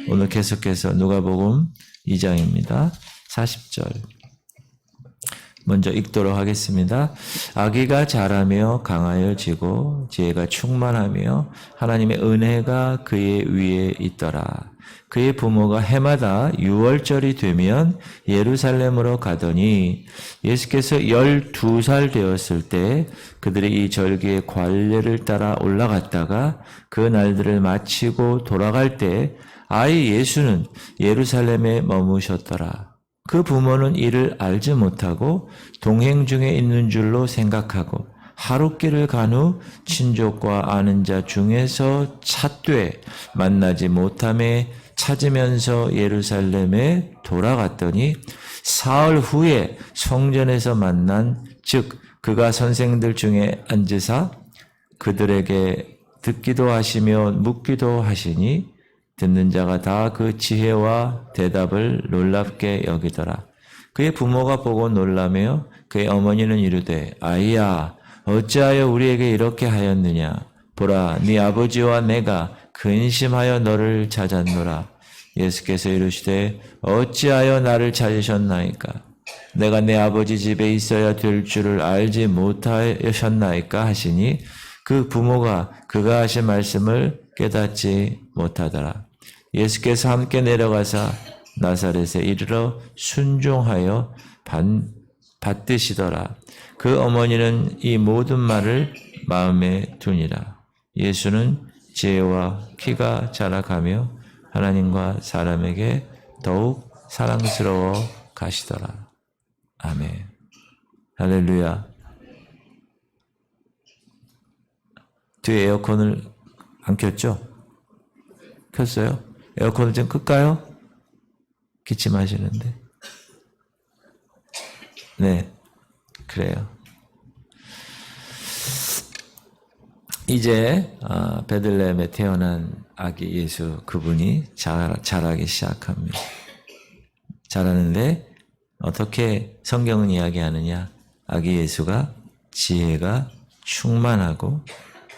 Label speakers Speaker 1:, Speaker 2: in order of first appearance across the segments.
Speaker 1: 오늘 계속해서 누가복음 2장입니다. 40절 먼저 읽도록 하겠습니다. 아기가 자라며 강하여지고 지혜가 충만하며 하나님의 은혜가 그의 위에 있더라. 그의 부모가 해마다 유월절이 되면 예루살렘으로 가더니 예수께서 12살 되었을 때 그들이 이 절기의 관례를 따라 올라갔다가 그 날들을 마치고 돌아갈 때 아이 예수는 예루살렘에 머무셨더라. 그 부모는 이를 알지 못하고 동행 중에 있는 줄로 생각하고 하룻길을 간 후 친족과 아는 자 중에서 찾되 만나지 못함에 찾으면서 예루살렘에 돌아갔더니 사흘 후에 성전에서 만난 즉 그가 선생들 중에 앉으사 그들에게 듣기도 하시며 묻기도 하시니 듣는 자가 다 그 지혜와 대답을 놀랍게 여기더라. 그의 부모가 보고 놀라며 그의 어머니는 이르되 아이야 어찌하여 우리에게 이렇게 하였느냐. 보라 네 아버지와 내가 근심하여 너를 찾았노라. 예수께서 이르시되 어찌하여 나를 찾으셨나이까. 내가 내 아버지 집에 있어야 될 줄을 알지 못하셨나이까 하시니 그 부모가 그가 하신 말씀을 깨닫지 못하더라. 예수께서 함께 내려가사 나사렛에 이르러 순종하여 받드시더라. 그 어머니는 이 모든 말을 마음에 두니라. 예수는 지혜와 키가 자라가며 하나님과 사람에게 더욱 사랑스러워 가시더라. 아멘. 할렐루야. 뒤에 에어컨을 안 켰죠? 켰어요? 에어컨을 좀 끌까요? 기침하시는데. 네, 그래요. 이제 베들레헴에 태어난 아기 예수 그분이 자라기 시작합니다. 자라는데 어떻게 성경은 이야기하느냐? 아기 예수가 지혜가 충만하고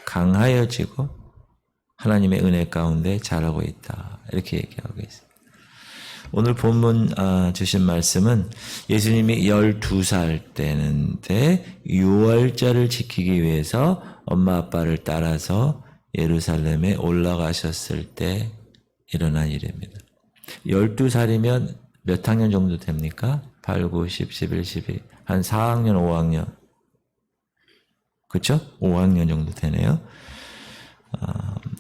Speaker 1: 강하여지고 하나님의 은혜 가운데 자라고 있다. 이렇게 얘기하고 있어요. 오늘 본문 주신 말씀은 예수님이 12살 때는데 유월절을 지키기 위해서 엄마 아빠를 따라서 예루살렘에 올라가셨을 때 일어난 일입니다. 12살이면 몇 학년 정도 됩니까? 8, 9, 10, 11, 12. 한 4학년, 5학년. 그렇죠? 5학년 정도 되네요.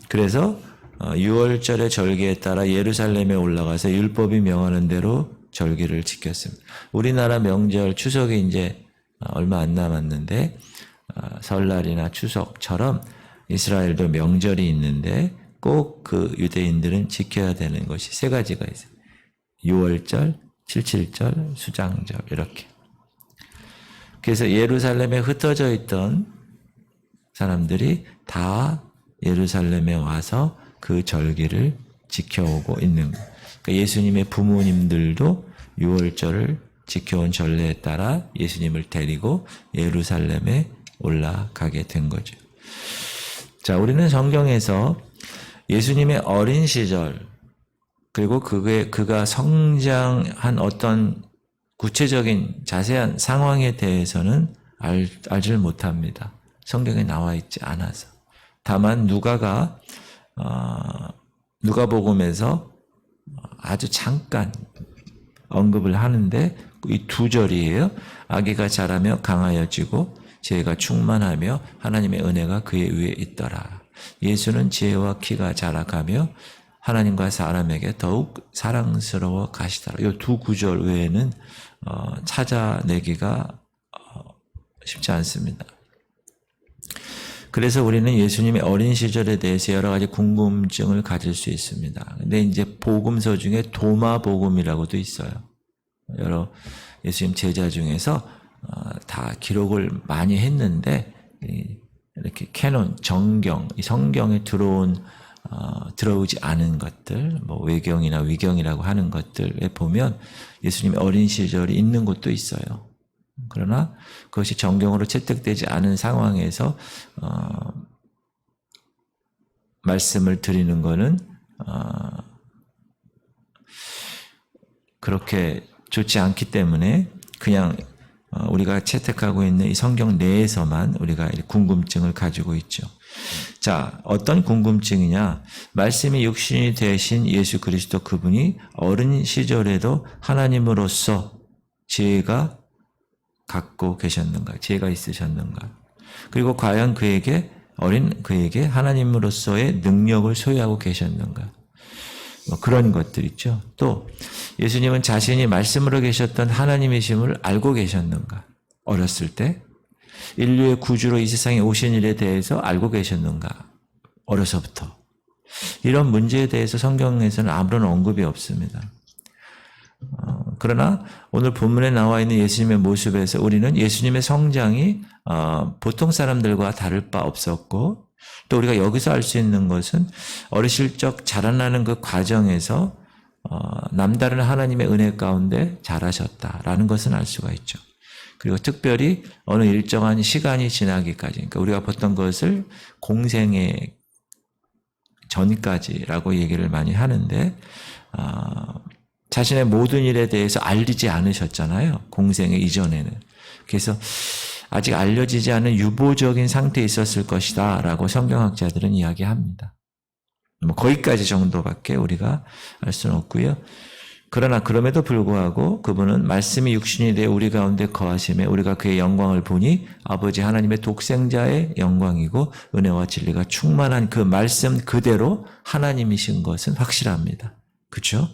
Speaker 1: 그래서 유월절의 절기에 따라 예루살렘에 올라가서 율법이 명하는 대로 절기를 지켰습니다. 우리나라 명절 추석이 이제 얼마 안 남았는데 설날이나 추석처럼 이스라엘도 명절이 있는데 꼭 그 유대인들은 지켜야 되는 것이 세 가지가 있어요. 유월절, 칠칠절, 수장절 이렇게. 그래서 예루살렘에 흩어져 있던 사람들이 다 예루살렘에 와서 그 절기를 지켜오고 있는 거예요. 그러니까 예수님의 부모님들도 유월절을 지켜온 전례에 따라 예수님을 데리고 예루살렘에 올라가게 된 거죠. 자, 우리는 성경에서 예수님의 어린 시절 그리고 그가 성장한 어떤 구체적인 자세한 상황에 대해서는 알지를 못합니다. 성경에 나와 있지 않아서. 다만 누가복음에서 아주 잠깐 언급을 하는데 이 두 절이에요. 아기가 자라며 강하여지고 지혜가 충만하며 하나님의 은혜가 그의 위에 있더라. 예수는 지혜와 키가 자라가며 하나님과 사람에게 더욱 사랑스러워 가시더라. 이 두 구절 외에는 찾아내기가 쉽지 않습니다. 그래서 우리는 예수님의 어린 시절에 대해서 여러 가지 궁금증을 가질 수 있습니다. 근데 이제 복음서 중에 도마 복음이라고도 있어요. 여러 예수님 제자 중에서 다 기록을 많이 했는데 이렇게 캐논, 정경, 이 성경에 들어오지 않은 것들, 뭐 외경이나 위경이라고 하는 것들에 보면 예수님의 어린 시절이 있는 곳도 있어요. 그러나 그것이 정경으로 채택되지 않은 상황에서 말씀을 드리는 것은 그렇게 좋지 않기 때문에 그냥 우리가 채택하고 있는 이 성경 내에서만 우리가 궁금증을 가지고 있죠. 자, 어떤 궁금증이냐? 말씀이 육신이 되신 예수 그리스도 그분이 어린 시절에도 하나님으로서 지혜가 갖고 계셨는가? 지혜가 있으셨는가? 그리고 과연 어린 그에게 하나님으로서의 능력을 소유하고 계셨는가? 그런 것들 있죠. 또 예수님은 자신이 말씀으로 계셨던 하나님이심을 알고 계셨는가? 어렸을 때 인류의 구주로 이 세상에 오신 일에 대해서 알고 계셨는가? 어려서부터. 이런 문제에 대해서 성경에서는 아무런 언급이 없습니다. 그러나 오늘 본문에 나와 있는 예수님의 모습에서 우리는 예수님의 성장이 보통 사람들과 다를 바 없었고, 또 우리가 여기서 알 수 있는 것은 어리실 적 자라나는 그 과정에서 남다른 하나님의 은혜 가운데 자라셨다라는 것은 알 수가 있죠. 그리고 특별히 어느 일정한 시간이 지나기까지, 그러니까 우리가 봤던 것을 공생의 전까지라고 얘기를 많이 하는데, 자신의 모든 일에 대해서 알리지 않으셨잖아요. 공생의 이전에는. 그래서 아직 알려지지 않은 유보적인 상태에 있었을 것이다 라고 성경학자들은 이야기합니다. 거기까지 정도밖에 우리가 알 수는 없고요. 그러나 그럼에도 불구하고 그분은 말씀이 육신이 되어 우리 가운데 거하심에 우리가 그의 영광을 보니 아버지 하나님의 독생자의 영광이고 은혜와 진리가 충만한 그 말씀 그대로 하나님이신 것은 확실합니다. 그렇죠?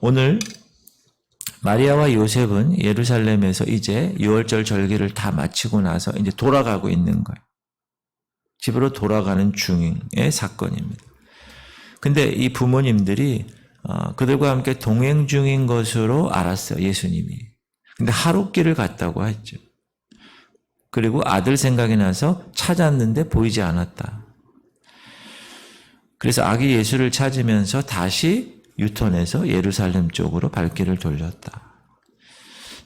Speaker 1: 오늘 마리아와 요셉은 예루살렘에서 이제 유월절 절기를 다 마치고 나서 이제 돌아가고 있는 거예요. 집으로 돌아가는 중의 사건입니다. 근데 이 부모님들이 그들과 함께 동행 중인 것으로 알았어요. 예수님이. 근데 하룻길을 갔다고 했죠. 그리고 아들 생각이 나서 찾았는데 보이지 않았다. 그래서 아기 예수를 찾으면서 다시 유턴해서 예루살렘 쪽으로 발길을 돌렸다.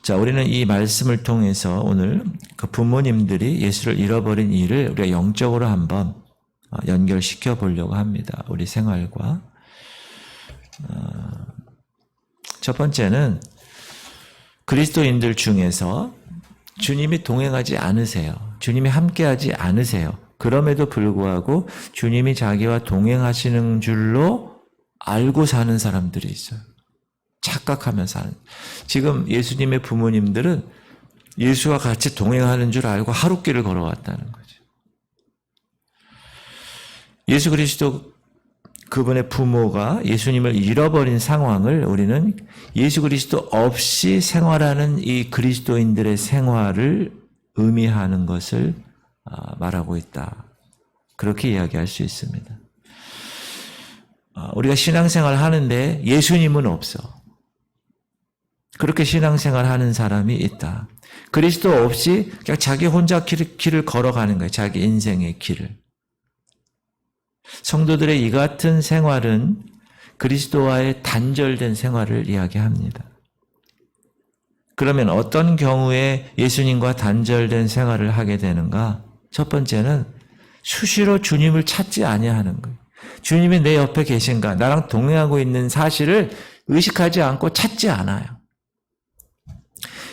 Speaker 1: 자, 우리는 이 말씀을 통해서 오늘 그 부모님들이 예수를 잃어버린 일을 우리가 영적으로 한번 연결시켜 보려고 합니다. 우리 생활과. 첫 번째는 그리스도인들 중에서 주님이 동행하지 않으세요. 주님이 함께하지 않으세요. 그럼에도 불구하고 주님이 자기와 동행하시는 줄로 알고 사는 사람들이 있어요. 착각하면서 사는. 지금 예수님의 부모님들은 예수와 같이 동행하는 줄 알고 하룻길을 걸어왔다는 거죠. 예수 그리스도 그분의 부모가 예수님을 잃어버린 상황을 우리는 예수 그리스도 없이 생활하는 이 그리스도인들의 생활을 의미하는 것을 말하고 있다. 그렇게 이야기할 수 있습니다. 우리가 신앙생활 하는데 예수님은 없어. 그렇게 신앙생활 하는 사람이 있다. 그리스도 없이 그냥 자기 혼자 길을 걸어가는 거예요. 자기 인생의 길을. 성도들의 이 같은 생활은 그리스도와의 단절된 생활을 이야기합니다. 그러면 어떤 경우에 예수님과 단절된 생활을 하게 되는가? 첫 번째는 수시로 주님을 찾지 아니하는 거예요. 주님이 내 옆에 계신가? 나랑 동행하고 있는 사실을 의식하지 않고 찾지 않아요.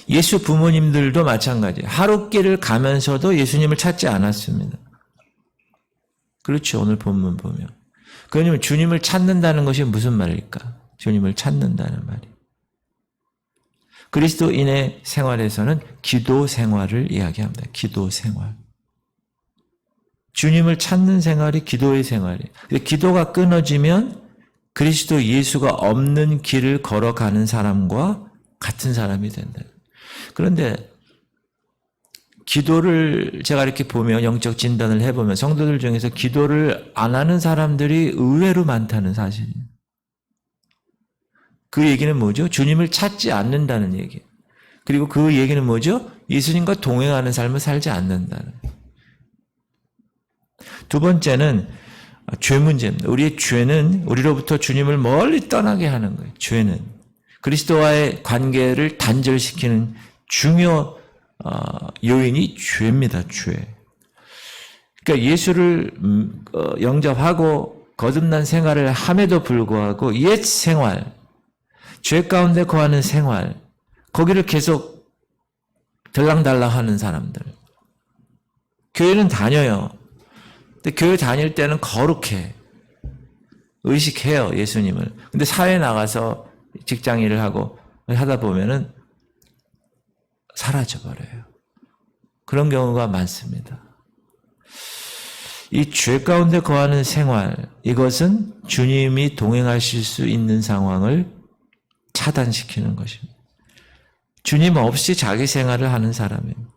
Speaker 1: 예수 부모님들도 마찬가지예요. 하룻길을 가면서도 예수님을 찾지 않았습니다. 그렇죠. 오늘 본문 보면. 그러면 주님을 찾는다는 것이 무슨 말일까? 주님을 찾는다는 말이. 그리스도인의 생활에서는 기도 생활을 이야기합니다. 기도 생활. 주님을 찾는 생활이 기도의 생활이에요. 기도가 끊어지면 그리스도 예수가 없는 길을 걸어가는 사람과 같은 사람이 된다. 그런데 기도를 제가 이렇게 보면 영적 진단을 해보면 성도들 중에서 기도를 안 하는 사람들이 의외로 많다는 사실이에요. 그 얘기는 뭐죠? 주님을 찾지 않는다는 얘기예요. 그리고 그 얘기는 뭐죠? 예수님과 동행하는 삶을 살지 않는다는 거예요. 두 번째는 죄 문제입니다. 우리의 죄는 우리로부터 주님을 멀리 떠나게 하는 거예요. 죄는. 그리스도와의 관계를 단절시키는 중요 요인이 죄입니다. 죄. 그러니까 예수를 영접하고 거듭난 생활을 함에도 불구하고 옛 생활, 죄 가운데 거하는 생활, 거기를 계속 들랑달랑하는 사람들. 교회는 다녀요. 근데 교회 다닐 때는 거룩해. 의식해요, 예수님을. 근데 사회에 나가서 직장 일을 하고 하다 보면은 사라져버려요. 그런 경우가 많습니다. 이 죄 가운데 거하는 생활, 이것은 주님이 동행하실 수 있는 상황을 차단시키는 것입니다. 주님 없이 자기 생활을 하는 사람입니다.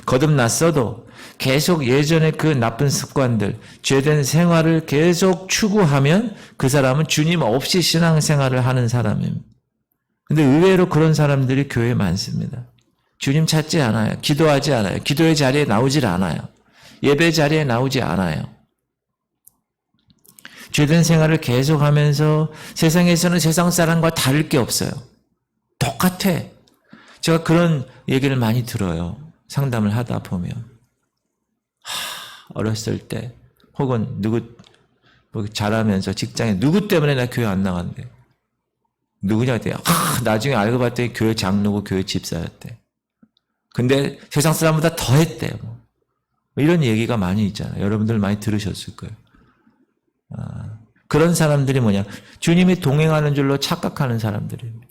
Speaker 1: 거듭났어도 계속 예전의 그 나쁜 습관들, 죄된 생활을 계속 추구하면 그 사람은 주님 없이 신앙생활을 하는 사람입니다. 근데 의외로 그런 사람들이 교회에 많습니다. 주님 찾지 않아요. 기도하지 않아요. 기도의 자리에 나오질 않아요. 예배 자리에 나오지 않아요. 죄된 생활을 계속하면서 세상에서는 세상 사람과 다를 게 없어요. 똑같아. 제가 그런 얘기를 많이 들어요. 상담을 하다 보면. 어렸을 때 혹은 누구 자라면서 직장에 누구 때문에 나 교회 안 나간대. 누구냐 했대요. 나중에 알고 봤더니 교회 장로고 교회 집사였대. 근데 세상 사람보다 더 했대요. 이런 얘기가 많이 있잖아요. 여러분들 많이 들으셨을 거예요. 그런 사람들이 뭐냐? 주님이 동행하는 줄로 착각하는 사람들입니다.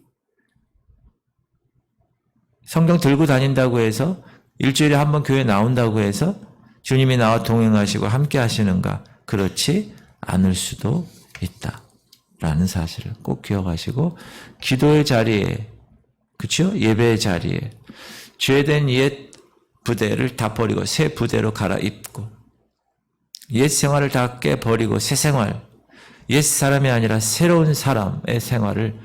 Speaker 1: 성경 들고 다닌다고 해서 일주일에 한 번 교회 나온다고 해서 주님이 나와 동행하시고 함께 하시는가? 그렇지 않을 수도 있다라는 사실을 꼭 기억하시고 기도의 자리에, 그렇죠? 예배의 자리에 죄된 옛 부대를 다 버리고 새 부대로 갈아입고 옛 생활을 다 깨버리고 새 생활, 옛 사람이 아니라 새로운 사람의 생활을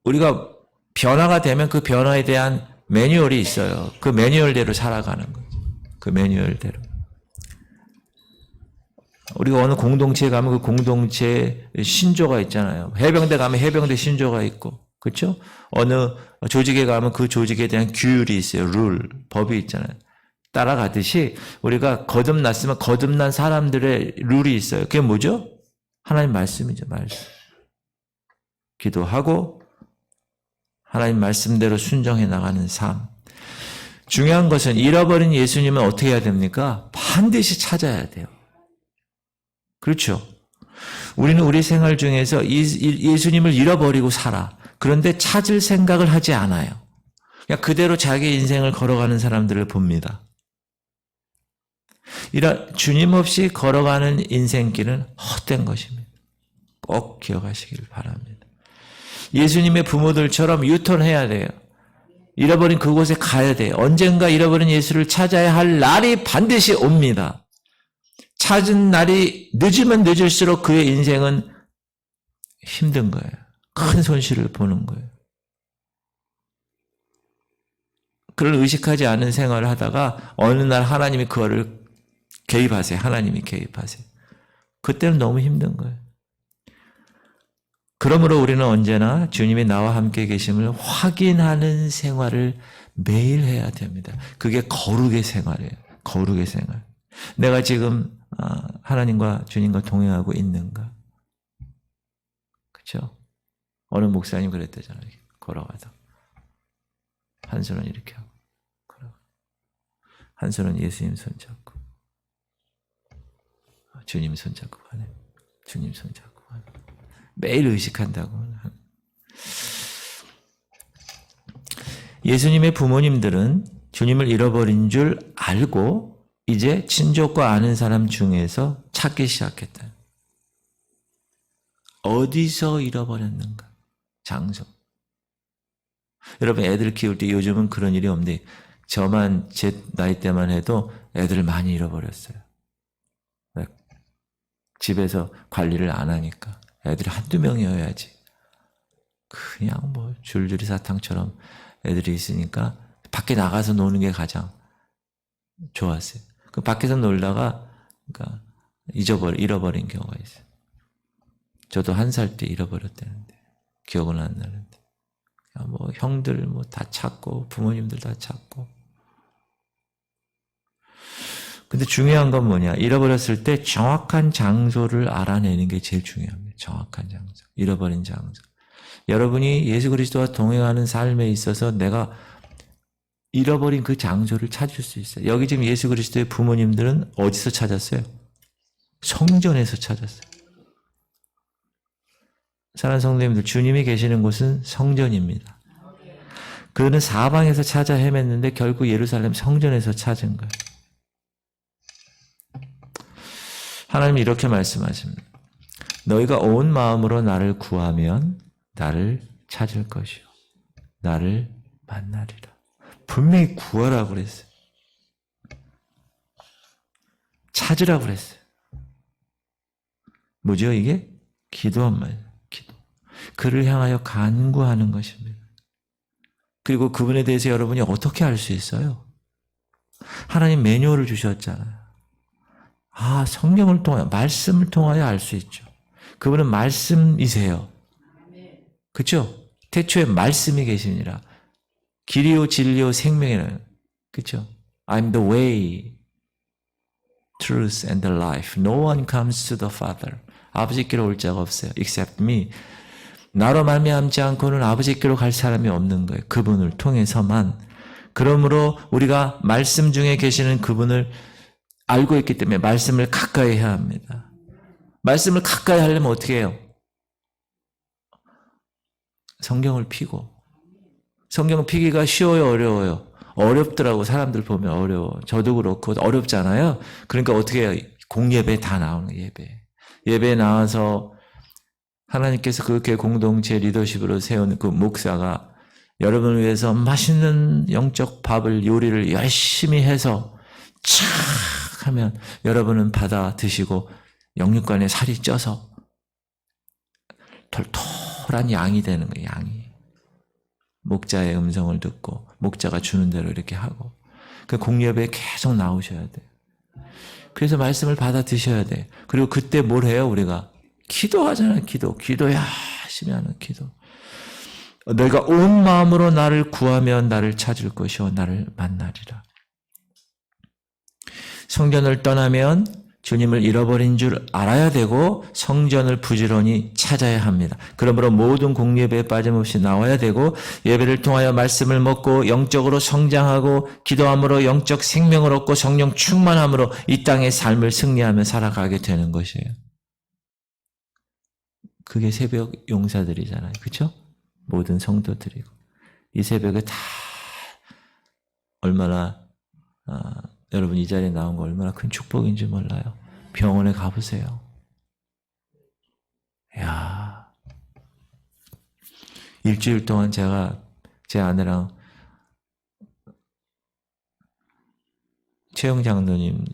Speaker 1: 우리가 변화가 되면 그 변화에 대한 매뉴얼이 있어요. 그 매뉴얼대로 살아가는 거죠. 그 매뉴얼대로. 우리가 어느 공동체에 가면 그 공동체에 신조가 있잖아요. 해병대 가면 해병대 신조가 있고, 그렇죠? 어느 조직에 가면 그 조직에 대한 규율이 있어요. 룰, 법이 있잖아요. 따라가듯이 우리가 거듭났으면 거듭난 사람들의 룰이 있어요. 그게 뭐죠? 하나님 말씀이죠. 말씀. 기도하고 하나님 말씀대로 순종해 나가는 삶. 중요한 것은 잃어버린 예수님은 어떻게 해야 됩니까? 반드시 찾아야 돼요. 그렇죠? 우리는 우리 생활 중에서 예수님을 잃어버리고 살아. 그런데 찾을 생각을 하지 않아요. 그냥 그대로 자기 인생을 걸어가는 사람들을 봅니다. 주님 없이 걸어가는 인생길은 헛된 것입니다. 꼭 기억하시길 바랍니다. 예수님의 부모들처럼 유턴해야 돼요. 잃어버린 그곳에 가야 돼요. 언젠가 잃어버린 예수를 찾아야 할 날이 반드시 옵니다. 찾은 날이 늦으면 늦을수록 그의 인생은 힘든 거예요. 큰 손실을 보는 거예요. 그걸 의식하지 않은 생활을 하다가 어느 날 하나님이 그거를 개입하세요. 하나님이 개입하세요. 그때는 너무 힘든 거예요. 그러므로 우리는 언제나 주님이 나와 함께 계심을 확인하는 생활을 매일 해야 됩니다. 그게 거룩의 생활이에요. 거룩의 생활. 내가 지금 하나님과 주님과 동행하고 있는가? 그렇죠? 어느 목사님 그랬대잖아요. 걸어가다. 한 손은 이렇게 하고 걸어가. 한 손은 예수님 손잡고 주님 손잡고 가네. 주님 손잡고 가네. 매일 의식한다고. 예수님의 부모님들은 주님을 잃어버린 줄 알고 이제 친족과 아는 사람 중에서 찾기 시작했다. 어디서 잃어버렸는가? 장소. 여러분 애들 키울 때 요즘은 그런 일이 없는데 저만 제 나이 때만 해도 애들을 많이 잃어버렸어요. 집에서 관리를 안 하니까. 애들이 한두 명이어야지. 그냥 뭐 줄줄이 사탕처럼 애들이 있으니까 밖에 나가서 노는 게 가장 좋았어요. 그 밖에서 놀다가 그러니까 잃어버린 경우가 있어요. 저도 1살 때 잃어버렸다는데 기억은 안 나는데 뭐 형들 뭐 다 찾고 부모님들 다 찾고 근데 중요한 건 뭐냐? 잃어버렸을 때 정확한 장소를 알아내는 게 제일 중요합니다. 정확한 장소. 잃어버린 장소. 여러분이 예수 그리스도와 동행하는 삶에 있어서 내가 잃어버린 그 장소를 찾을 수 있어요. 여기 지금 예수 그리스도의 부모님들은 어디서 찾았어요? 성전에서 찾았어요. 사랑하는 성도님들, 주님이 계시는 곳은 성전입니다. 그는 사방에서 찾아 헤맸는데 결국 예루살렘 성전에서 찾은 거예요. 하나님이 이렇게 말씀하십니다. 너희가 온 마음으로 나를 구하면 나를 찾을 것이요 나를 만나리라. 분명히 구하라고 그랬어요. 찾으라고 그랬어요. 뭐죠 이게? 기도한 말이에요. 기도. 그를 향하여 간구하는 것입니다. 그리고 그분에 대해서 여러분이 어떻게 알 수 있어요? 하나님 매뉴얼을 주셨잖아요. 성경을 통하여, 말씀을 통하여 알 수 있죠. 그분은 말씀이세요. 그렇죠? 태초에 말씀이 계시니라. 길이요 진리요 생명이라는. 그렇죠? I'm the way, truth and the life. No one comes to the Father. 아버지께로 올 자가 없어요. Except me. 나로 말미암지 않고는 아버지께로 갈 사람이 없는 거예요. 그분을 통해서만. 그러므로 우리가 말씀 중에 계시는 그분을 알고 있기 때문에 말씀을 가까이 해야 합니다. 말씀을 가까이 하려면 어떻게 해요? 성경을 피고. 성경을 피기가 쉬워요, 어려워요? 어렵더라고. 사람들 보면 어려워. 저도 그렇고 어렵잖아요. 그러니까 어떻게 해요? 공예배 다 나오는 거예요, 예배. 예배에 나와서 하나님께서 그 교회 공동체 리더십으로 세운 그 목사가 여러분을 위해서 맛있는 영적 밥을 요리를 열심히 해서 착 하면 여러분은 받아 드시고 영육간에 살이 쪄서 털털한 양이 되는 거예요. 양이. 목자의 음성을 듣고 목자가 주는 대로 이렇게 하고 그 공예배에 계속 나오셔야 돼요. 그래서 말씀을 받아 드셔야 돼요. 그리고 그때 뭘 해요? 우리가 기도하잖아요. 기도야 하시면 하는 기도. 너희가 온 마음으로 나를 구하면 나를 찾을 것이요 나를 만나리라. 성전을 떠나면 주님을 잃어버린 줄 알아야 되고 성전을 부지런히 찾아야 합니다. 그러므로 모든 공예배에 빠짐없이 나와야 되고 예배를 통하여 말씀을 먹고 영적으로 성장하고 기도함으로 영적 생명을 얻고 성령 충만함으로 이 땅의 삶을 승리하며 살아가게 되는 것이에요. 그게 새벽 용사들이잖아요. 그렇죠? 모든 성도들이고 이 새벽에 다 얼마나 여러분 이 자리에 나온 거 얼마나 큰 축복인지 몰라요. 병원에 가보세요. 야, 일주일 동안 제가 제 아내랑 최영 장로님,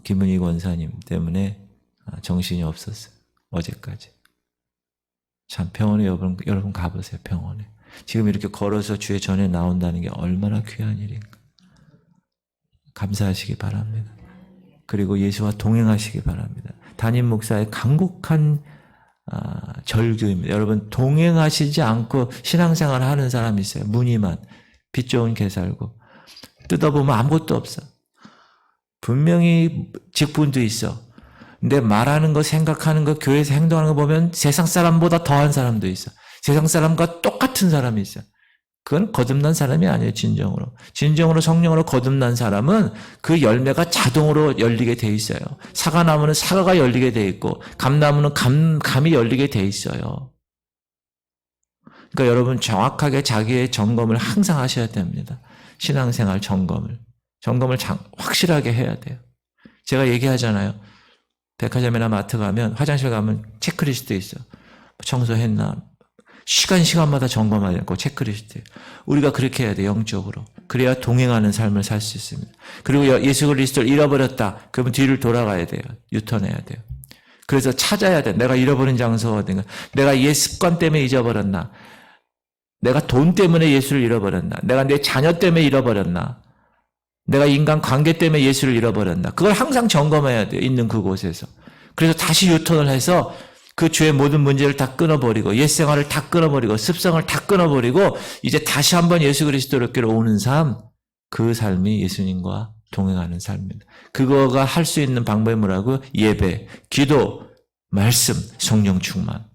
Speaker 1: 김은희 권사님 때문에 정신이 없었어요. 어제까지. 참 병원에 여러분 가보세요. 병원에. 지금 이렇게 걸어서 주의 전에 나온다는 게 얼마나 귀한 일인가. 감사하시기 바랍니다. 그리고 예수와 동행하시기 바랍니다. 담임 목사의 간곡한 절규입니다. 여러분 동행하시지 않고 신앙생활 하는 사람이 있어요. 무늬만 빚 좋은 개 살고 뜯어보면 아무것도 없어. 분명히 직분도 있어. 근데 말하는 거 생각하는 거 교회에서 행동하는 거 보면 세상 사람보다 더한 사람도 있어. 세상 사람과 똑같은 사람이 있어. 그건 거듭난 사람이 아니에요. 진정으로 성령으로 거듭난 사람은 그 열매가 자동으로 열리게 돼 있어요. 사과나무는 사과가 열리게 돼 있고 감나무는 감이 열리게 돼 있어요. 그러니까 여러분 정확하게 자기의 점검을 항상 하셔야 됩니다. 신앙생활 점검을 확실하게 해야 돼요. 제가 얘기하잖아요. 백화점이나 마트 가면 화장실 가면 체크리스트 있어. 청소했나? 시간마다 점검해야 되고 체크리스트. 우리가 그렇게 해야 돼, 영적으로. 그래야 동행하는 삶을 살 수 있습니다. 그리고 예수 그리스도를 잃어버렸다. 그러면 뒤를 돌아가야 돼요. 유턴해야 돼요. 그래서 찾아야 돼. 내가 잃어버린 장소가 어딘가. 내가 옛 습관 때문에 잊어버렸나. 내가 돈 때문에 예수를 잃어버렸나. 내가 내 자녀 때문에 잃어버렸나. 내가 인간 관계 때문에 예수를 잃어버렸나. 그걸 항상 점검해야 돼요. 있는 그곳에서. 그래서 다시 유턴을 해서 그 죄의 모든 문제를 다 끊어버리고 옛 생활을 다 끊어버리고 습성을 다 끊어버리고 이제 다시 한번 예수 그리스도께로 오는 삶, 그 삶이 예수님과 동행하는 삶입니다. 그거가 할 수 있는 방법이 뭐라고? 예배, 기도, 말씀, 성령 충만.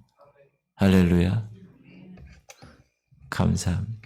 Speaker 1: 할렐루야. 감사합니다.